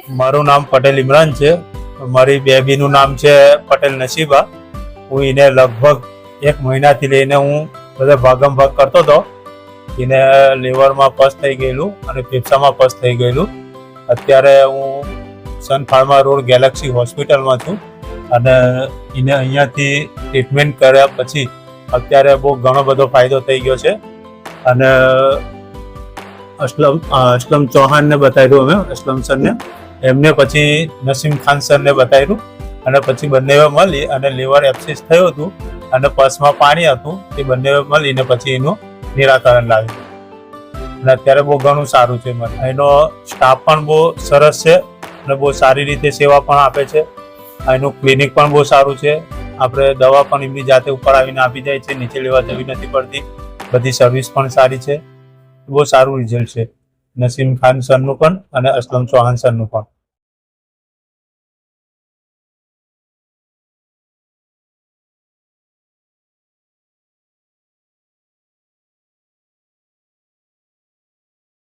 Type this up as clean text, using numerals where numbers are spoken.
મારું નામ પટેલ ઇમરાન છે. મારી બેબીનું નામ છે પટેલ નસીબા. હું એને લગભગ 1 મહિનાથી લઈને હું બધા ભાગમ ભાગ કરતો હતો. એને લીવરમાં પસ થઈ ગયેલું અને ફેફસામાં પસ થઈ ગયેલું. અત્યારે હું સન ફાર્મા રોડ ગેલેક્સી હોસ્પિટલમાં છું અને એને અહીંયાથી ટ્રીટમેન્ટ કર્યા પછી અત્યારે બહુ ઘણો બધો ફાયદો થઈ ગયો છે. અને અસલમ ચૌહાણને બતાવ્યું અમે, અસલમ સરને, એમને પછી નસીમ ખાન સરને બતાવ્યું અને પછી બંને મળી અને લીવર એપ્સિસ થયું હતું અને પસમાં પાણી હતું. એ બંને મળીને પછી એનું નિરાકરણ લાવ્યું અને અત્યારે બહુ ઘણું સારું છે. મને એનો સ્ટાફ પણ બહુ સરસ છે અને બહુ સારી રીતે સેવા પણ આપે છે. એનું ક્લિનિક પણ બહુ સારું છે. આપણે દવા પણ એમની જાતે ઉપર આવીને આપી જાય છે, નીચે લેવા જવી નથી પડતી. બધી સર્વિસ પણ સારી છે. બહુ સારું રિઝલ્ટ છે નસીમ ખાન સરનું પણ અને અસલમ ચૌહાણ સરનું પણ.